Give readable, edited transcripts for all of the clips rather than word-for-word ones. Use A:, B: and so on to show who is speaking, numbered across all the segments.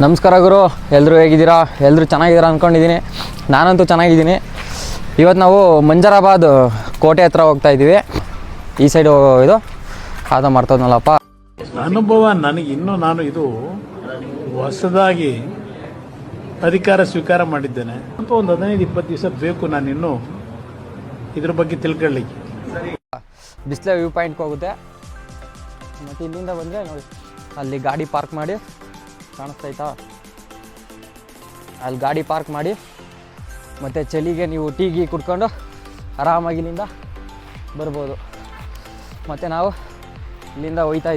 A: ನಮಸ್ಕಾರ ಗುರು, ಎಲ್ಲರೂ ಹೇಗಿದ್ದೀರಾ? ಎಲ್ಲರೂ ಚೆನ್ನಾಗಿದ್ದೀರಾ ಅಂದ್ಕೊಂಡಿದ್ದೀನಿ. ನಾನಂತೂ ಚೆನ್ನಾಗಿದ್ದೀನಿ. ಇವತ್ತು ನಾವು ಮಂಜರಾಬಾದ್ ಕೋಟೆ ಹತ್ರ ಹೋಗ್ತಾ ಇದ್ದೀವಿ. ಈ ಸೈಡು ಇದು ಆದ ಮಾಡ್ತದ್ನಲ್ಲಪ್ಪ
B: ಅನುಭವ ನನಗಿನ್ನೂ ನಾನು ಇದು ಹೊಸದಾಗಿ ಅಧಿಕಾರ ಸ್ವೀಕಾರ ಮಾಡಿದ್ದೇನೆ. ಸ್ವಲ್ಪ ಒಂದು 15-20 ದಿವಸ ಬೇಕು ನಾನು ಇನ್ನೂ ಇದ್ರ ಬಗ್ಗೆ ತಿಳ್ಕೊಳ್ಳಿಕ್ಕೆ.
A: ಬಿಸ್ಲೆ ವ್ಯೂ ಪಾಯಿಂಟ್ಗೆ ಹೋಗುತ್ತೆ. ಮತ್ತು ಇಲ್ಲಿಂದ ಬಂದರೆ ನೋಡಿ, ಅಲ್ಲಿ ಗಾಡಿ ಪಾರ್ಕ್ ಮಾಡಿ ಕಾಣಿಸ್ತೈತಾ, ಅಲ್ಲಿ ಗಾಡಿ ಪಾರ್ಕ್ ಮಾಡಿ ಮತ್ತು ಚಳಿಗೆ ನೀವು ಟೀ ಕುಡ್ಕೊಂಡು ಆರಾಮಾಗಿ ಇಲ್ಲಿಂದ ಬರ್ಬೋದು. ಮತ್ತು ನಾವು ಇಲ್ಲಿಂದ ಹೋಗ್ತಾ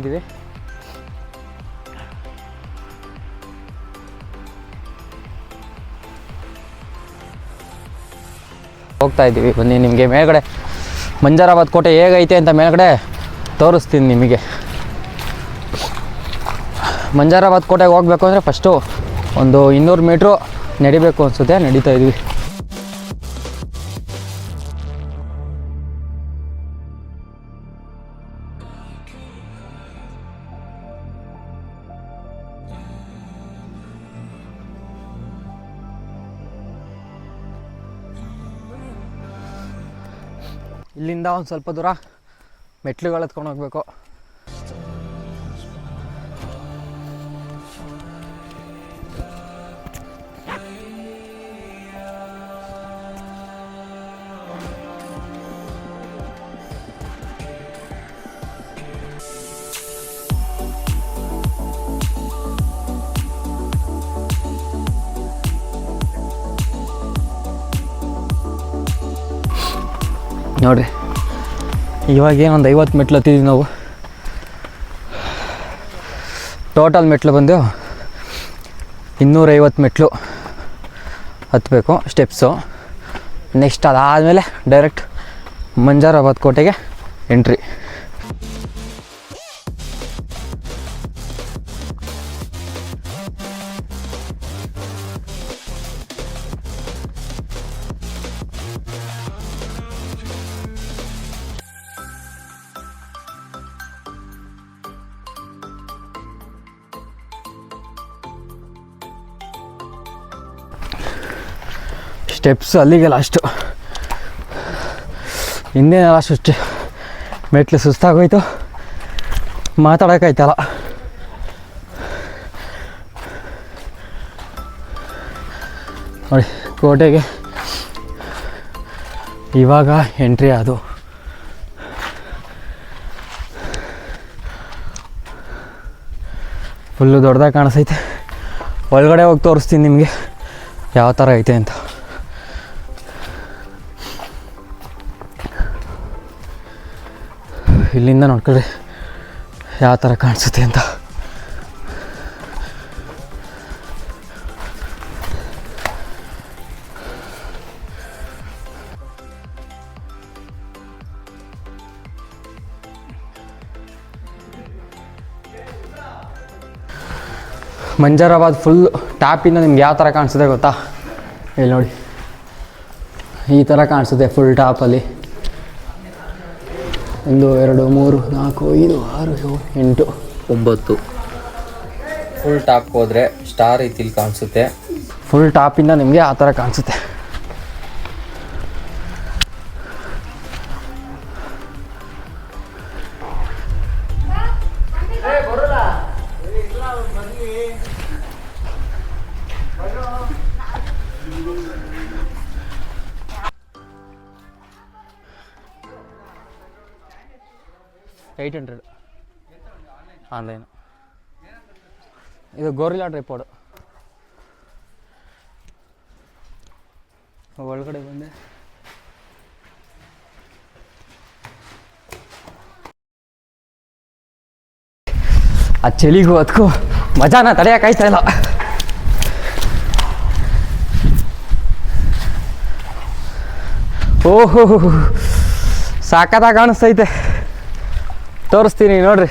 A: ಇದ್ದೀವಿ. ಬನ್ನಿ, ನಿಮಗೆ ಮೇಲ್ಗಡೆ ಮಂಜರಾಬಾದ್ ಕೋಟೆ ಹೇಗೈತೆ ಅಂತ ಮೇಲ್ಗಡೆ ತೋರಿಸ್ತೀನಿ ನಿಮಗೆ. ಮಂಜರಾಬಾದ್ ಕೋಟೆಗೆ ಹೋಗ್ಬೇಕು ಅಂದರೆ ಫಸ್ಟು ಒಂದು 200 ಮೀಟ್ರು ನಡಿಬೇಕು ಅನಿಸುತ್ತೆ. ನಡೀತಾ ಇದ್ವಿ. ಇಲ್ಲಿಂದ ಒಂದು ಸ್ವಲ್ಪ ದೂರ ಮೆಟ್ಲುಗಳು ಹತ್ಕೊಂಡು ಹೋಗ್ಬೇಕು. ನೋಡ್ರಿ, ಇವಾಗೇನೊಂದು 50 ಮೆಟ್ಲು ಹತ್ತಿದ್ವಿ ನಾವು. ಟೋಟಲ್ ಮೆಟ್ಲು ಬಂದು 250 ಮೆಟ್ಲು ಹತ್ತಬೇಕು ಸ್ಟೆಪ್ಸು. ನೆಕ್ಸ್ಟ್ ಅದಾದಮೇಲೆ ಡೈರೆಕ್ಟ್ ಮಂಜರಾಬಾದ್ ಕೋಟೆಗೆ ಎಂಟ್ರಿ. ಸ್ಟೆಪ್ಸ್ ಅಲ್ಲಿಗೆ ಲಾಸ್ಟು, ಇನ್ನೇನು ಲಾಸ್ಟ್ ಮೆಟ್ಲು ಸುಸ್ತಾಗೋಯ್ತು, ಮಾತಾಡೋಕ್ಕಾಯ್ತಲ್ಲ. ನೋಡಿ, ಕೋಟೆಗೆ ಇವಾಗ ಎಂಟ್ರಿ ಅದು. ಫುಲ್ಲು ದೊಡ್ಡದಾಗಿ ಕಾಣಿಸ್ತೈತೆ. ಒಳಗಡೆ ಹೋಗಿ ತೋರಿಸ್ತೀನಿ ನಿಮಗೆ ಯಾವ ಥರ ಐತೆ ಅಂತ. ಇಲ್ಲಿಂದ ನೋಡ್ಕೊಳ್ಳಿ ಯಾವ ಥರ ಕಾಣಿಸುತ್ತೆ ಅಂತ. ಮಂಜರಾಬಾದ್ ಫುಲ್ ಟಾಪಿಂದ ನಿಮ್ಗೆ ಯಾವ ಥರ ಕಾಣಿಸುತ್ತೆ ಗೊತ್ತಾ? ಇಲ್ಲಿ ನೋಡಿ, ಈ ಥರ ಕಾಣಿಸುತ್ತೆ ಫುಲ್ ಟಾಪಲ್ಲಿ. 1 2 3 4 5 6 7 8 9 ಫುಲ್ ಟಾಪ್ ಹೋದರೆ ಸ್ಟಾರ್ ರೀತಿಲಿ ಕಾಣಿಸುತ್ತೆ. ಫುಲ್ ಟಾಪಿಂದ ನಿಮಗೆ ಆ ಥರ ಕಾಣಿಸುತ್ತೆ. $800 ಆನ್ಲೈನ್. ಇದು ಗೋರಿಲ್ಲಾ ಟ್ರೈಪಾಡ್. ಒಳಗಡೆ ಬಂದೆ. ಆ ಚಳಿಗೂ ಅದಕ್ಕೂ ಮಜಾನ ತಡೆಯೋಕ್ಕಾಯ್ತಾ ಇಲ್ಲ. ಓಹೋ, ಸಾಕತ್ತಾಗಿ ಕಾಣಿಸ್ತೈತೆ. ತೋರಿಸ್ತೀನಿ ನೋಡ್ರಿ.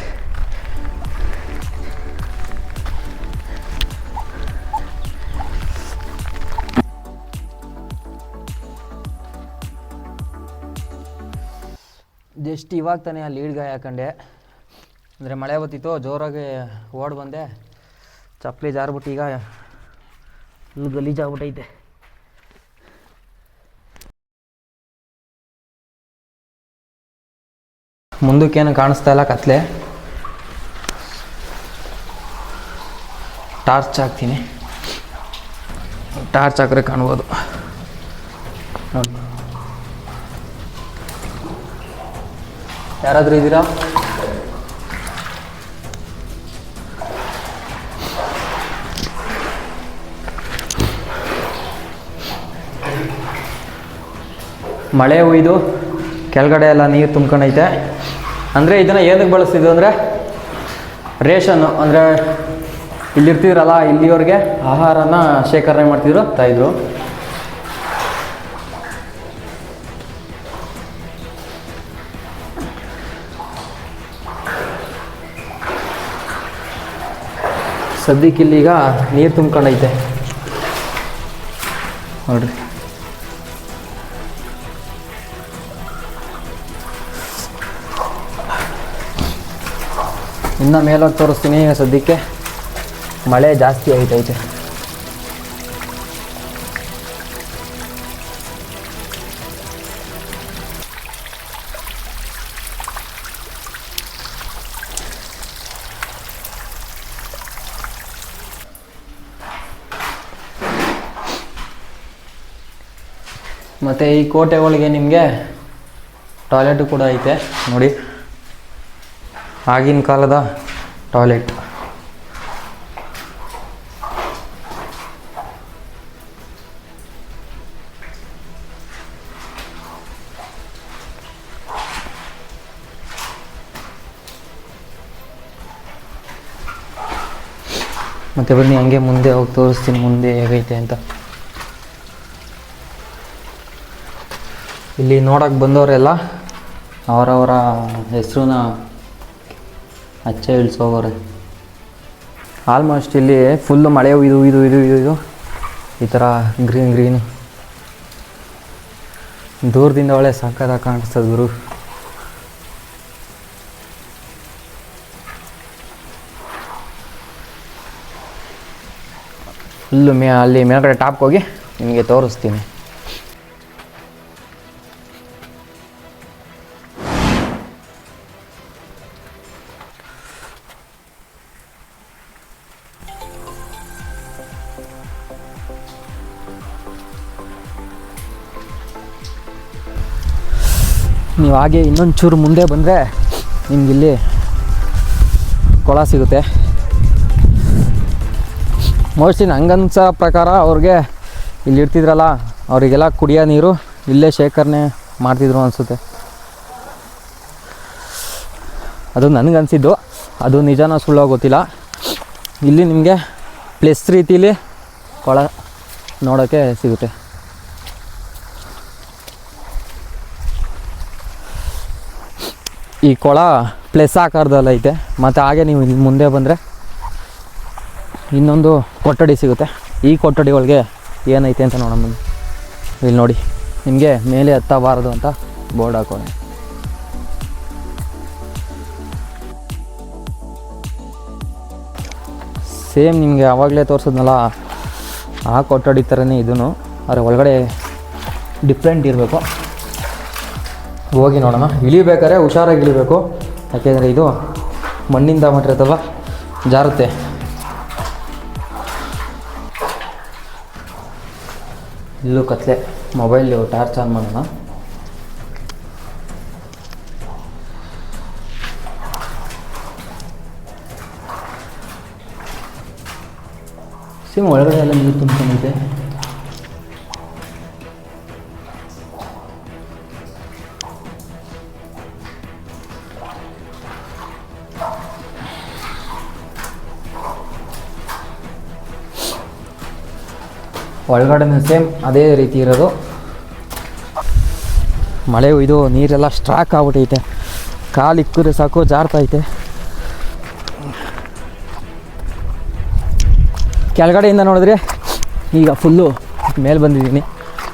A: ಜಸ್ಟ್ ಇವಾಗ ತಾನೇ ಅಲ್ಲಿ ಈಡ್ಗಾಯಿ ಹಾಕೊಂಡೆ. ಅಂದರೆ ಮಳೆ ಬತ್ತಿತ್ತು, ಜೋರಾಗಿ ಓಡಿ ಬಂದೆ. ಚಪ್ಪಲಿ ಜಾರ್ಬಿಟ್ಟು ಈಗ ಫುಲ್ ಗಲೀಜಾಗ್ಬಿಟ್ಟೈತೆ. ಮುಂದಕ್ಕೇನು ಕಾಣಿಸ್ತಾ ಇಲ್ಲ, ಕತ್ಲೆ. ಟಾರ್ಚ್ ಹಾಕ್ತೀನಿ, ಟಾರ್ಚ್ ಹಾಕ್ರೆ ಕಾಣ್ಬೋದು ನೋಡಿ. ಯಾರಾದರೂ ಇದ್ದೀರಾ? ಮಳೆ ಹುಯ್ದು ಕೆಳಗಡೆ ಎಲ್ಲ ನೀರು ತುಂಬ್ಕೊಂಡೈತೆ. ಅಂದರೆ ಇದನ್ನು ಏನಕ್ಕೆ ಬಳಸ್ತಿದ್ವು ಅಂದರೆ ರೇಷನ್ನು, ಅಂದರೆ ಇಲ್ಲಿರ್ತಿದ್ರಲ್ಲ ಇಲ್ಲಿಯವ್ರಿಗೆ ಆಹಾರನ ಶೇಖರಣೆ ಮಾಡ್ತಿದ್ರು ತಾಯಿದ್ರು. ಸದ್ಯಕ್ಕಿಲ್ಲೀಗ ನೀರು ತುಂಬ್ಕೊಂಡೈತೆ ನೋಡ್ರಿ. ಇನ್ನು ಮೇಲೋಗಿ ತೋರಿಸ್ತೀನಿ. ಸದ್ಯಕ್ಕೆ ಮಳೆ ಜಾಸ್ತಿ ಆಯ್ತೈತೆ. ಮತ್ತು ಈ ಕೋಟೆ ಒಳಗೆ ನಿಮಗೆ ಟಾಯ್ಲೆಟು ಕೂಡ ಐತೆ ನೋಡಿ, ಆಗಿನ ಕಾಲದ ಟಾಯ್ಲೆಟ್. ಮತ್ತು ಬನ್ನಿ ಹಂಗೆ ಮುಂದೆ ಹೋಗಿ ತೋರಿಸ್ತೀನಿ ಮುಂದೆ ಹೇಗೈತೆ ಅಂತ. ಇಲ್ಲಿ ನೋಡೋಕ್ಕೆ ಬಂದವರೆಲ್ಲ ಅವರವರ ಹೆಸರನ್ನ ಹಚ್ಚೆ ಇಳಿಸೋಗೋರೆ. ಆಲ್ಮೋಸ್ಟ್ ಇಲ್ಲಿ ಫುಲ್ಲು ಮಳೆ ಇದು ಈ ಥರ ಗ್ರೀನು ದೂರದಿಂದ ಒಳ್ಳೆ ಸಕ್ಕತ್ತಾಗಿ ಕಾಣಿಸ್ತದೆ ಗುರು. ಫುಲ್ಲು ಅಲ್ಲಿ ಮೇಲ್ಗಡೆ ಟಾಪ್ಗೆ ಹೋಗಿ ನಿಮಗೆ ತೋರಿಸ್ತೀನಿ. ನೀವು ಹಾಗೆ ಇನ್ನೊಂದು ಚೂರು ಮುಂದೆ ಬಂದರೆ ನಿಮಗಿಲ್ಲಿ ಕೊಳ ಸಿಗುತ್ತೆ. ಮೋಸ್ಟ್ಲಿ ನಂಗನ್ಸೋ ಪ್ರಕಾರ ಅವ್ರಿಗೆ ಇಲ್ಲಿ ಇರ್ತಿದ್ರಲ್ಲ ಅವರಿಗೆಲ್ಲ ಕುಡಿಯೋ ನೀರು ಇಲ್ಲೇ ಶೇಖರಣೆ ಮಾಡ್ತಿದ್ರು ಅನಿಸುತ್ತೆ. ಅದು ನನಗನ್ಸಿದ್ದು, ಅದು ನಿಜಾನ ಸುಳ್ಳೋ ಗೊತ್ತಿಲ್ಲ. ಇಲ್ಲಿ ನಿಮಗೆ ಪ್ಲಸ್ ರೀತಿಲಿ ಕೊಳ ನೋಡೋಕ್ಕೆ ಸಿಗುತ್ತೆ. ಈ ಕೊಳ ಪ್ಲಸ್ ಆಕಾರದಲ್ಲಿ ಐತೆ. ಮತ್ತು ಹಾಗೆ ನೀವು ಇಲ್ಲಿ ಮುಂದೆ ಬಂದರೆ ಇನ್ನೊಂದು ಕೊಠಡಿ ಸಿಗುತ್ತೆ. ಈ ಕೊಠಡಿ ಒಳಗೆ ಏನೈತೆ ಅಂತ ನೋಡೋಣ ಬನ್ನಿ. ಇಲ್ಲಿ ನೋಡಿ, ನಿಮಗೆ ಮೇಲೆ ಹತ್ತಬಾರದು ಅಂತ ಬೋರ್ಡ್ ಹಾಕೋಣ. ಸೇಮ್ ನಿಮಗೆ ಆವಾಗಲೇ ತೋರಿಸಿದ್ನಲ್ಲ ಆ ಕೊಠಡಿ ಥರನೇ ಇದೂ, ಆದರೆ ಒಳಗಡೆ ಡಿಫ್ರೆಂಟ್ ಇರಬೇಕು. ಹೋಗಿ ನೋಡೋಣ. ಇಳಿಬೇಕಾದ್ರೆ ಹುಷಾರಾಗಿ ಇಳಿಬೇಕು, ಯಾಕೆಂದರೆ ಇದು ಮಣ್ಣಿಂದ ಮಾಡಿರೋದಲ್ಲ, ಜಾರುತ್ತೆ. ಇಲ್ಲೂ ಕತ್ಲೆ. ಮೊಬೈಲ್ ಟಾರ್ಚ್ ಆನ್ ಮಾಡೋಣ. ಸೇಮ್ ಒಳಗಡೆ ಎಲ್ಲ ನೀರು ತುಂಬಿಕೊಂಡಿದೆ. ಒಳಗಡೆ ಸೇಮ್ ಅದೇ ರೀತಿ ಇರೋದು. ಮಳೆ ಇದು ನೀರೆಲ್ಲ ಸ್ಟ್ರಾಕ್ ಆಗ್ಬಿಟ್ಟೈತೆ, ಕಾಲು ಇಕ್ಕರೆ ಸಾಕು ಜಾರ್ತೈತೆ. ಕೆಳಗಡೆಯಿಂದ ನೋಡಿದ್ರೆ ಈಗ ಫುಲ್ಲು ಮೇಲೆ ಬಂದಿದ್ದೀನಿ.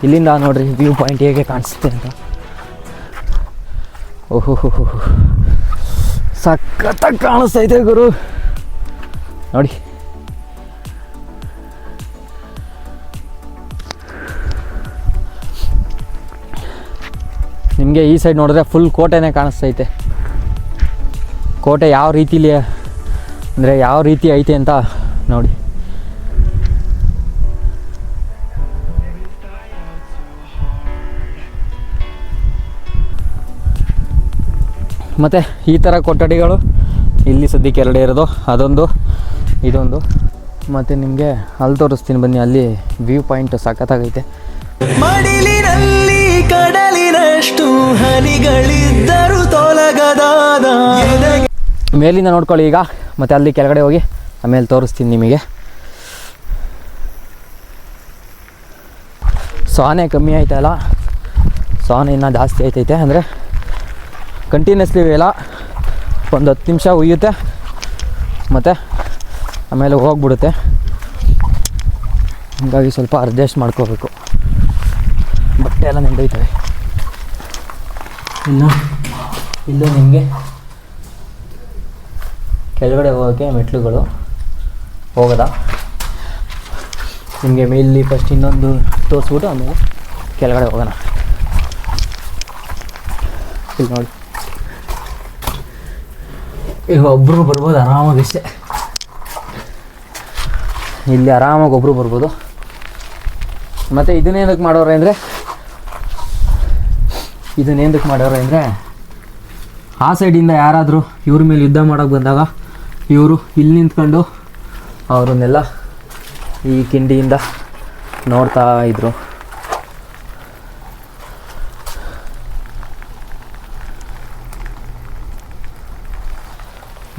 A: ಇಲ್ಲಿಂದ ನೋಡ್ರಿ ವ್ಯೂ ಪಾಯಿಂಟ್ ಹೇಗೆ ಕಾಣಿಸುತ್ತೆ ಅಂತ. ಓಹೋ ಸಖತ್ತಾಗಿ ಕಾಣಿಸ್ತೈತೆ ಗುರು ನೋಡಿ. ನಿಮಗೆ ಈ ಸೈಡ್ ನೋಡಿದ್ರೆ ಫುಲ್ ಕೋಟೆನೇ ಕಾಣಿಸ್ತೈತೆ. ಕೋಟೆ ಯಾವ ರೀತಿಲಿ ಅಂದರೆ ಯಾವ ರೀತಿ ಐತೆ ಅಂತ ನೋಡಿ. ಮತ್ತು ಈ ಥರ ಕೊಠಡಿಗಳು ಇಲ್ಲಿ ಸದ್ಯಕ್ಕೆ ಎರಡೇ ಇರೋದು, ಅದೊಂದು ಇದೊಂದು. ಮತ್ತು ನಿಮಗೆ ಅಲ್ಲಿ ತೋರಿಸ್ತೀನಿ ಬನ್ನಿ, ಅಲ್ಲಿ ವ್ಯೂ ಪಾಯಿಂಟ್ ಸಖತ್ತಾಗೈತೆ.
C: ಮಡಿಲಿನಲ್ಲಿ ಕಡಲಿನಷ್ಟು ಹನಿಗಳಿದ್ದರು ತೊಲಗದಾದ
A: ಮೇಲಿಂದ ನೋಡ್ಕೊಳ್ಳಿ ಈಗ, ಮತ್ತು ಅಲ್ಲಿ ಕೆಳಗಡೆ ಹೋಗಿ ಆಮೇಲೆ ತೋರಿಸ್ತೀನಿ ನಿಮಗೆ. ಸೋನೆ ಕಮ್ಮಿ ಆಯ್ತಲ್ಲ, ಸೋನೆ ಇನ್ನೂ ಜಾಸ್ತಿ ಆಯ್ತೈತೆ. ಅಂದರೆ ಕಂಟಿನ್ಯೂಸ್ಲಿ ಇಲ್ಲ, ಒಂದು 10 ನಿಮಿಷ ಉಯ್ಯುತ್ತೆ ಮತ್ತು ಆಮೇಲೆ ಹೋಗ್ಬಿಡುತ್ತೆ. ಹೀಗಾಗಿ ಸ್ವಲ್ಪ ಅಡ್ಜಸ್ಟ್ ಮಾಡ್ಕೋಬೇಕು. ಬಟ್ಟೆ ಎಲ್ಲ ನೆಂದೋಯ್ತವೆ. ಇಲ್ಲೂ ನಿಮಗೆ ಕೆಳಗಡೆ ಹೋಗೋಕ್ಕೆ ಮೆಟ್ಲುಗಳು ಹೋಗೋದಾ. ನಿಮಗೆ ಮೇಲಿ ಫಸ್ಟ್ ಇನ್ನೊಂದು ತೋರಿಸ್ಬಿಟ್ಟು ಆಮೇಲೆ ಕೆಳಗಡೆ ಹೋಗೋಣ. ಇಲ್ಲಿ ನೋಡಿ, ಈಗ ಒಬ್ಬರು ಬರ್ಬೋದು ಆರಾಮಾಗಿ ಅಷ್ಟೇ. ಇಲ್ಲಿ ಆರಾಮಾಗಿ ಒಬ್ಬರು ಬರ್ಬೋದು. ಮತ್ತು ಇದನ್ನೇನಕ್ಕೆ ಮಾಡೋರೆ ಅಂದರೆ ಆ ಸೈಡಿಂದ ಯಾರಾದರೂ ಇವ್ರ ಮೇಲೆ ಯುದ್ಧ ಮಾಡೋಕ್ಕೆ ಬಂದಾಗ ಇವರು ಇಲ್ಲಿ ನಿಂತ್ಕೊಂಡು ಅವರನ್ನೆಲ್ಲ ಈ ಕಿಂಡಿಯಿಂದ ನೋಡ್ತಾ ಇದ್ರು.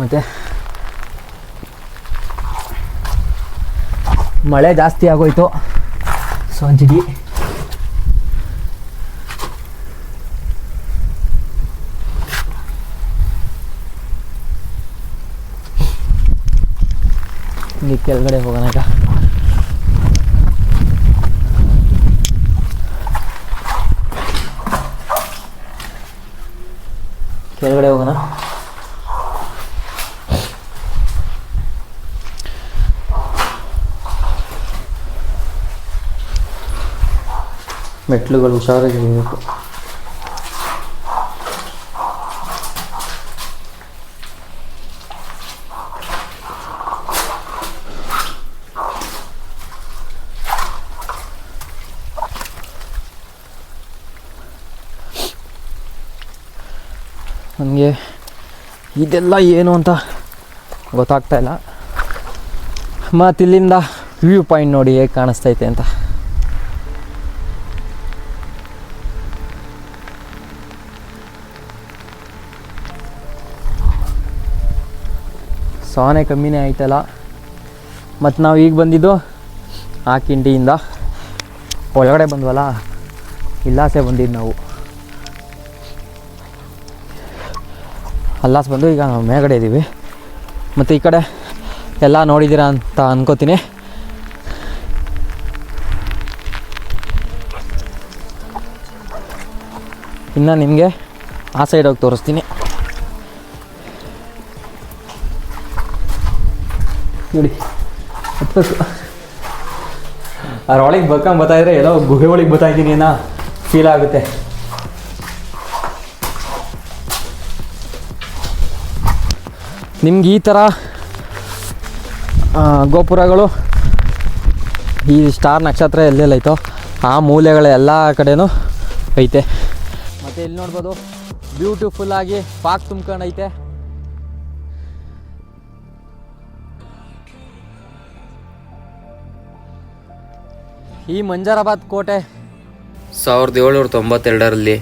A: ಮತ್ತು ಮಳೆ ಜಾಸ್ತಿ ಆಗೋಯ್ತು ಸಂಜಿಗೆ. ಇಲ್ಲಿ ಕೆಳಗಡೆ ಹೋಗೋಣ ಈಗ. ಕೆಳಗಡೆ ಹೋಗೋಣ. ಮೆಟ್ಲುಗಳು ಹುಷಾರಾಗಿ ಇರಬೇಕು. ನನಗೆ ಇದೆಲ್ಲ ಏನು ಅಂತ ಗೊತ್ತಾಗ್ತಾ ಇಲ್ಲ. ಮತ್ತು ಇಲ್ಲಿಂದ ವ್ಯೂ ಪಾಯಿಂಟ್ ನೋಡಿ ಹೇಗೆ ಕಾಣಿಸ್ತೈತೆ ಅಂತ. ಸೋನೆ ಕಮ್ಮಿನೇ ಆಯ್ತಲ್ಲ. ಮತ್ತು ನಾವು ಈಗ ಬಂದಿದ್ದು ಆ ಕಿಂಡಿಯಿಂದ ಒಳಗಡೆ ಬಂದ್ವಲ್ಲ, ಇಲ್ಲಾಸೆ ಬಂದಿದ್ದು ನಾವು. ಅಲ್ಲಾಸ್ ಬಂದು ಈಗ ನಾವು ಮೇಲ್ಗಡೆ ಇದ್ದೀವಿ. ಮತ್ತು ಈ ಕಡೆ ಎಲ್ಲ ನೋಡಿದ್ದೀರಾ ಅಂತ ಅನ್ಕೋತೀನಿ. ಇನ್ನು ನಿಮಗೆ ಆ ಸೈಡ್ ಹೋಗಿ ತೋರಿಸ್ತೀನಿ ನೋಡಿ. ಅದ್ರೊಳಗೆ ಬರ್ತಾಯಿದ್ರೆ ಎಲ್ಲೋ ಗುಹೆ ಒಳಗೆ ಬರ್ತಾಯಿದ್ದೀನಿ ಅನ್ನೋ ಫೀಲ್ ಆಗುತ್ತೆ. ನಿಮ್ಗೆ ಈ ಥರ ಗೋಪುರಗಳು ಈ ಸ್ಟಾರ್ ನಕ್ಷತ್ರ ಎಲ್ಲೆಲ್ಲ ಐತೋ ಆ ಮೂಲೆಗಳ ಎಲ್ಲ ಕಡೆನೂ ಐತೆ. ಮತ್ತು ಇಲ್ಲಿ ನೋಡ್ಬೋದು ಬ್ಯೂಟಿಫುಲ್ಲಾಗಿ ಪಾರ್ಕ್ ತುಂಬ್ಕೊಂಡೈತೆ. ಈ ಮಂಜರಾಬಾದ್ ಕೋಟೆ
D: 1792ರಲ್ಲಿ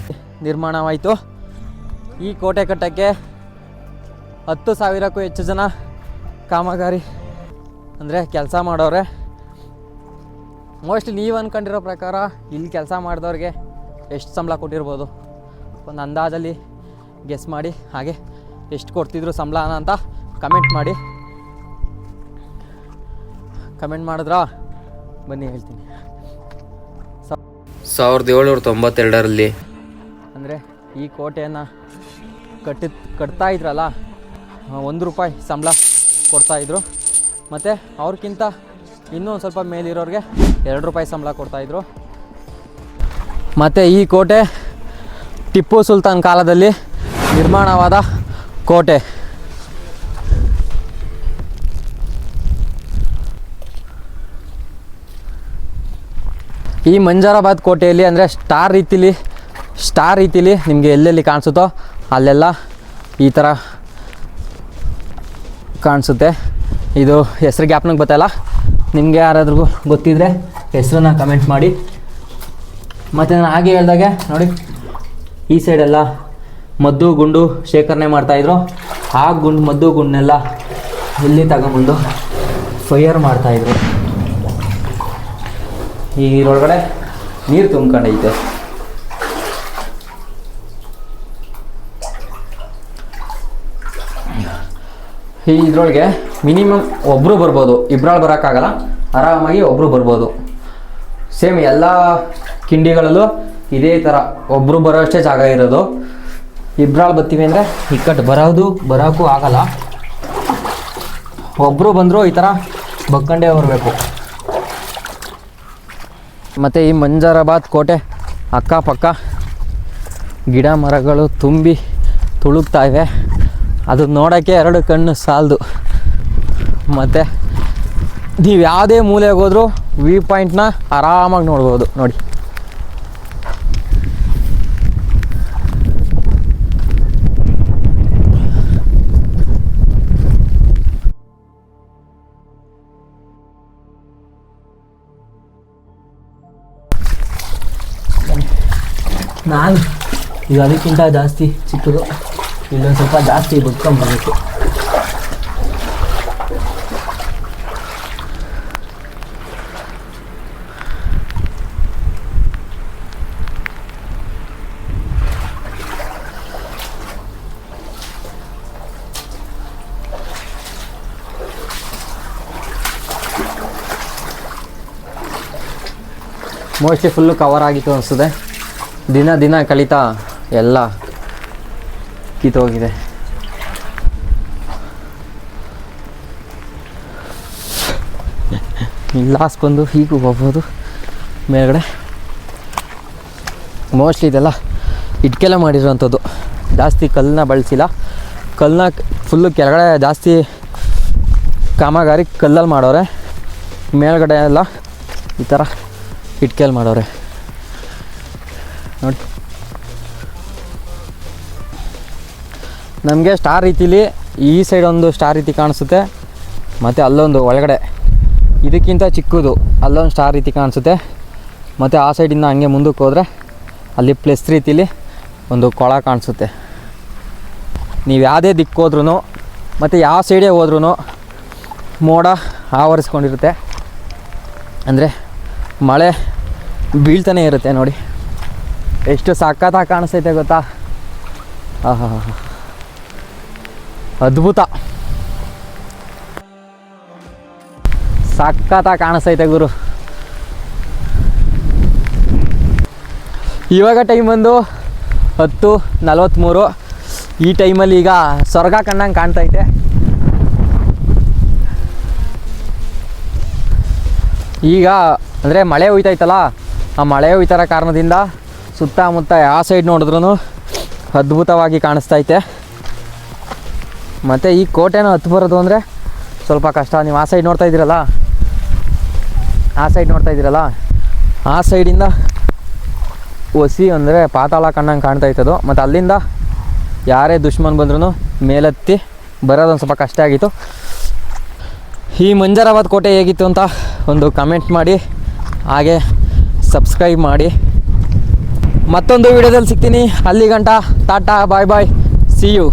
A: ನಿರ್ಮಾಣವಾಯಿತು. ಈ ಕೋಟೆ ಕಟ್ಟಕ್ಕೆ 10,000ಕ್ಕೂ ಹೆಚ್ಚು ಜನ ಕಾಮಗಾರಿ ಅಂದರೆ ಕೆಲಸ ಮಾಡೋರೆ. ಮೋಸ್ಟ್ಲಿ ನೀವು ಅಂದ್ಕೊಂಡಿರೋ ಪ್ರಕಾರ ಇಲ್ಲಿ ಕೆಲಸ ಮಾಡಿದವ್ರಿಗೆ ಎಷ್ಟು ಸಂಬಳ ಕೊಟ್ಟಿರ್ಬೋದು ಒಂದು ಅಂದಾಜಲ್ಲಿ ಗೆಸ್ ಮಾಡಿ, ಹಾಗೆ ಎಷ್ಟು ಕೊಡ್ತಿದ್ರು ಸಂಬಳನ ಅಂತ ಕಮೆಂಟ್ ಮಾಡಿ. ಕಮೆಂಟ್ ಮಾಡಿದ್ರಾ ಬನ್ನಿ ಹೇಳ್ತೀನಿ.
D: 1792ರಲ್ಲಿ
A: ಅಂದರೆ ಈ ಕೋಟೆಯನ್ನು ಕಟ್ತಾ ಇದ್ರಲ್ಲ, 1 ರೂಪಾಯಿ ಸಂಬಳ ಕೊಡ್ತಾಯಿದ್ರು. ಮತ್ತು ಅವ್ರಿಗಿಂತ ಇನ್ನೂ ಒಂದು ಸ್ವಲ್ಪ ಮೇಲಿರೋರಿಗೆ 2 ರೂಪಾಯಿ ಸಂಬಳ ಕೊಡ್ತಾಯಿದ್ರು. ಮತ್ತು ಈ ಕೋಟೆ ಟಿಪ್ಪು ಸುಲ್ತಾನ್ ಕಾಲದಲ್ಲಿ ನಿರ್ಮಾಣವಾದ ಕೋಟೆ. ಈ ಮಂಜರಾಬಾದ್ ಕೋಟೆಯಲ್ಲಿ ಅಂದರೆ ಸ್ಟಾರ್ ರೀತಿಲಿ ನಿಮಗೆ ಎಲ್ಲೆಲ್ಲಿ ಕಾಣಿಸುತ್ತೋ ಅಲ್ಲೆಲ್ಲ ಈ ಥರ ಕಾಣಿಸುತ್ತೆ. ಇದು ಹೆಸ್ರು ಜ್ಞಾಪನಕ್ಕೆ ಗೊತ್ತಲ್ಲ, ನಿಮಗೆ ಯಾರಾದ್ರಿಗೂ ಗೊತ್ತಿದ್ದರೆ ಹೆಸರನ್ನ ಕಮೆಂಟ್ ಮಾಡಿ. ಮತ್ತು ನಾನು ಹಾಗೆ ಹೇಳ್ದಾಗೆ ನೋಡಿ, ಈ ಸೈಡೆಲ್ಲ ಮದ್ದು ಗುಂಡು ಶೇಖರಣೆ ಮಾಡ್ತಾಯಿದ್ರು. ಆ ಮದ್ದು ಗುಂಡನ್ನೆಲ್ಲ ಇಲ್ಲಿ ತಗೊಂಬಂದು ಫೈರ್ ಮಾಡ್ತಾಯಿದ್ರು. ಈರೊಳಗಡೆ ನೀರು ತುಂಬ್ಕೊಂಡೈತೆ. ಇದರೊಳಗೆ ಮಿನಿಮಮ್ ಒಬ್ಬರು ಬರ್ಬೋದು, ಇಬ್ಬರಾಳು ಬರೋಕ್ಕಾಗಲ್ಲ, ಆರಾಮಾಗಿ ಒಬ್ಬರು ಬರ್ಬೋದು. ಸೇಮ್ ಎಲ್ಲ ಕಿಂಡಿಗಳಲ್ಲೂ ಇದೇ ಥರ ಒಬ್ಬರು ಬರೋ ಅಷ್ಟೇ ಜಾಗ ಇರೋದು. ಇಬ್ಬರಾಳು ಬರ್ತೀವಿ ಅಂದರೆ ಇಕ್ಕಟ್ಟು ಬರೋಕ್ಕೂ ಆಗಲ್ಲ. ಒಬ್ಬರು ಬಂದರೂ ಈ ಥರ ಬಕ್ಕಂಡೇ ಬರಬೇಕು. ಮತ್ತು ಈ ಮಂಜರಾಬಾದ್ ಕೋಟೆ ಅಕ್ಕಪಕ್ಕ ಗಿಡ ಮರಗಳು ತುಂಬಿ ತುಳುಕ್ತಾ ಇವೆ. ಅದು ನೋಡೋಕ್ಕೆ 2 ಕಣ್ಣು ಸಾಲದು. ಮತ್ತು ನೀವು ಯಾವುದೇ ಮೂಲೆಗೆ ಹೋದರೂ ವ್ಯೂ ಪಾಯಿಂಟ್ನ ಆರಾಮಾಗಿ ನೋಡ್ಬೋದು. ನೋಡಿ, ನಾನು ಇದು ಅದಕ್ಕಿಂತ ಜಾಸ್ತಿ ಚಿಕ್ಕದು, ಇಲ್ಲೊಂದು ಸ್ವಲ್ಪ ಜಾಸ್ತಿ ಬದುಕೊಂಬರ್ಬೇಕು. ಮೋಸ್ಟ್ಲಿ ಫುಲ್ಲು ಕವರ್ ಆಗಿತ್ತು ಅನಿಸ್ತದೆ. ದಿನ ಕಳೀತಾ ಎಲ್ಲ ಕಿತ್ತೋಗಿದೆ. ಲಾಸ್ಟ್ ಬಂದು ಹೀಗೂ ಹೋಗ್ಬೋದು ಮೇಲ್ಗಡೆ. ಮೋಸ್ಟ್ಲಿ ಇದೆಲ್ಲ ಇಟ್ಕೆಲ್ಲ ಮಾಡಿರೋವಂಥದ್ದು, ಜಾಸ್ತಿ ಕಲ್ಲನ್ನ ಬಳಸಿಲ್ಲ. ಕಲ್ಲನ್ನ ಫುಲ್ಲು ಕೆಳಗಡೆ ಜಾಸ್ತಿ ಕಾಮಗಾರಿ ಕಲ್ಲಲ್ಲಿ ಮಾಡೋರೆ, ಮೇಲ್ಗಡೆ ಎಲ್ಲ ಈ ಥರ ಇಟ್ಕೆಲ್ಲಿ ಮಾಡೋರೆ. ನೋಡಿ, ನಮಗೆ ಸ್ಟಾರ್ ರೀತಿಲಿ ಈ ಸೈಡ್ ಒಂದು ಸ್ಟಾರ್ ರೀತಿ ಕಾಣಿಸುತ್ತೆ, ಮತ್ತು ಅಲ್ಲೊಂದು ಒಳಗಡೆ ಇದಕ್ಕಿಂತ ಚಿಕ್ಕದು ಅಲ್ಲೊಂದು ಸ್ಟಾರ್ ರೀತಿ ಕಾಣಿಸುತ್ತೆ. ಮತ್ತು ಆ ಸೈಡಿಂದ ಹಂಗೆ ಮುಂದಕ್ಕೆ ಹೋದರೆ ಅಲ್ಲಿ ಪ್ಲಸ್ ರೀತಿಲಿ ಒಂದು ಕೊಳ ಕಾಣಿಸುತ್ತೆ. ನೀವು ಯಾವುದೇ ದಿಕ್ಕು ಹೋದ್ರೂ ಮತ್ತು ಯಾವ ಸೈಡೇ ಹೋದ್ರೂ ಮೋಡ ಆವರಿಸ್ಕೊಂಡಿರುತ್ತೆ, ಅಂದರೆ ಮಳೆ ಬೀಳ್ತಾನೆ ಇರುತ್ತೆ. ನೋಡಿ ಎಷ್ಟು ಸಖತ್ತಾಗಿ ಕಾಣಿಸ್ತೈತೆ ಗೊತ್ತಾ. ಆಹಾ, ಅದ್ಭುತ, ಸಖತ್ತಾಗಿ ಕಾಣಿಸ್ತೈತೆ ಗುರು. ಇವಾಗ ಟೈಮ್ ಬಂದು 10:43. ಈ ಟೈಮಲ್ಲಿ ಈಗ ಸ್ವರ್ಗ ಕಣ್ಣಂಗೆ ಕಾಣ್ತೈತೆ. ಈಗ ಅಂದರೆ ಮಳೆ ಹೋಯ್ತೈತಲ್ಲ, ಆ ಮಳೆ ಹೋಯ್ತಾರ ಕಾರಣದಿಂದ ಸುತ್ತಮುತ್ತ ಯಾವ ಸೈಡ್ ನೋಡಿದ್ರೂ ಅದ್ಭುತವಾಗಿ ಕಾಣಿಸ್ತೈತೆ. ಮತ್ತು ಈ ಕೋಟೆನ ಹತ್ತು ಬರೋದು ಅಂದರೆ ಸ್ವಲ್ಪ ಕಷ್ಟ. ನೀವು ಆ ಸೈಡ್ ನೋಡ್ತಾ ಇದ್ದೀರಲ್ಲ, ಆ ಸೈಡಿಂದ ಒಸಿ ಅಂದರೆ ಪಾತಾಳ ಕಣ್ಣಂಗೆ ಕಾಣ್ತಾಯ್ತದು. ಮತ್ತು ಅಲ್ಲಿಂದ ಯಾರೇ ದುಶ್ಮನ್ ಬಂದ್ರೂ ಮೇಲೆತ್ತಿ ಬರೋದೊಂದು ಸ್ವಲ್ಪ ಕಷ್ಟ ಆಗಿತ್ತು. ಈ ಮಂಜರಾಬಾದ್ ಕೋಟೆ ಹೇಗಿತ್ತು ಅಂತ ಒಂದು ಕಮೆಂಟ್ ಮಾಡಿ, ಹಾಗೆ ಸಬ್ಸ್ಕ್ರೈಬ್ ಮಾಡಿ. ಮತ್ತೊಂದು ವಿಡಿಯೋದಲ್ಲಿ ಸಿಗ್ತೀನಿ. ಅಲ್ಲಿ ಗಂಟ ಟಾಟಾ, ಬಾಯ್ ಬಾಯ್, ಸಿ ಯು.